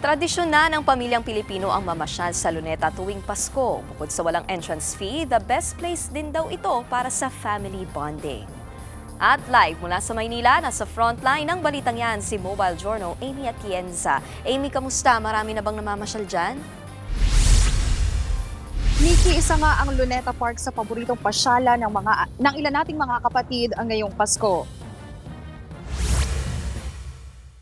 Tradisyon na ng pamilyang Pilipino ang mamasyal sa Luneta tuwing Pasko. Bukod sa walang entrance fee, the best place din daw ito para sa family bonding. At live mula sa Maynila, nasa frontline ng balitang yan si Mobile Journal Amy Atienza. Amy, kamusta? Marami na bang namamasyal dyan? Nikki, isa nga ang Luneta Park sa paboritong pasyala ng ilan nating mga kapatid ang ngayong Pasko.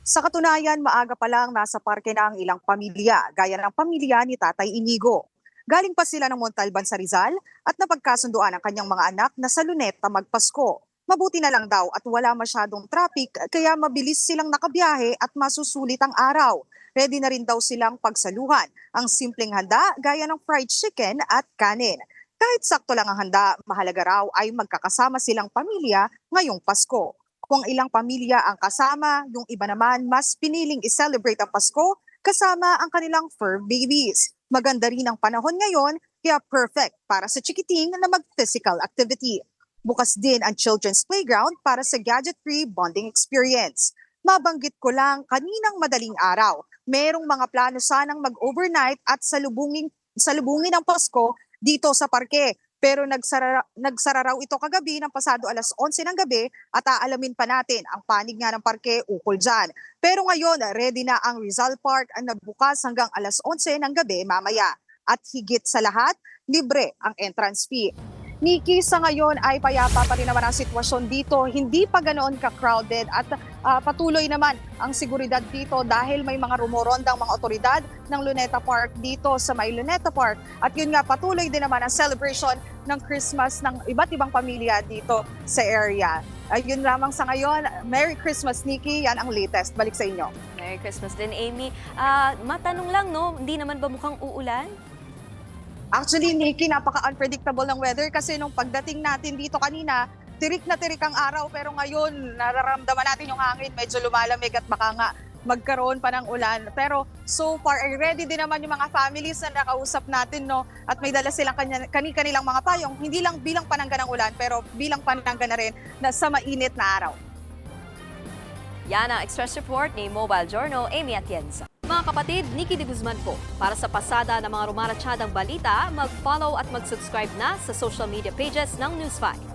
Sa katunayan, maaga pa lang nasa parke na ang ilang pamilya, gaya ng pamilya ni Tatay Inigo. Galing pa sila ng Montalban sa Rizal at napagkasunduan ang kanyang mga anak na sa Luneta magpasko. Mabuti na lang daw at wala masyadong traffic kaya mabilis silang nakabiyahe at masusulit ang araw. Ready na rin daw silang pagsaluhan ang simpleng handa gaya ng fried chicken at kanin. Kahit sakto lang ang handa, mahalaga raw ay magkakasama silang pamilya ngayong Pasko. Kung ilang pamilya ang kasama, yung iba naman mas piniling i-celebrate ang Pasko kasama ang kanilang fur babies. Maganda rin ang panahon ngayon kaya perfect para sa chikiting na mag-physical activity. Bukas din ang children's playground para sa gadget-free bonding experience. Mabanggit ko lang kaninang madaling araw, merong mga plano sanang mag-overnight at salubungin ang Pasko dito sa parke. Pero nagsara raw ito kagabi ng pasado alas 11 ng gabi at aalamin pa natin ang panig nga ng parke ukol dyan. Pero ngayon, ready na ang Rizal Park ang nagbukas hanggang alas 11 ng gabi mamaya. At higit sa lahat, libre ang entrance fee. Nikki, sa ngayon ay payapa pa rin naman ang sitwasyon dito. Hindi pa ganoon ka-crowded at patuloy naman ang seguridad dito dahil may mga rumorondang mga otoridad ng Luneta Park dito sa may Luneta Park. At yun nga, patuloy din naman ang celebration ng Christmas ng iba't ibang pamilya dito sa area. Yun lamang sa ngayon. Merry Christmas, Nikki. Yan ang latest. Balik sa inyo. Merry Christmas din, Amy. Matanong lang, no? Hindi naman ba mukhang uulan? Actually, Nikki, napaka-unpredictable ng weather kasi nung pagdating natin dito kanina, tirik na tirik ang araw pero ngayon nararamdaman natin yung hangin, medyo lumalamig at baka nga magkaroon pa ng ulan. Pero so far ay ready din naman yung mga families na nakausap natin, no? At may dala silang kanilang mga payong, hindi lang bilang panangga ng ulan pero bilang panangga na rin na sa mainit na araw. Yan ang Express Report ni Mobile Journal Amy Atienza. Mga kapatid, Nikki de Guzman po. Para sa pasada ng mga rumaratsyadang balita, mag-follow at mag-subscribe na sa social media pages ng News 5.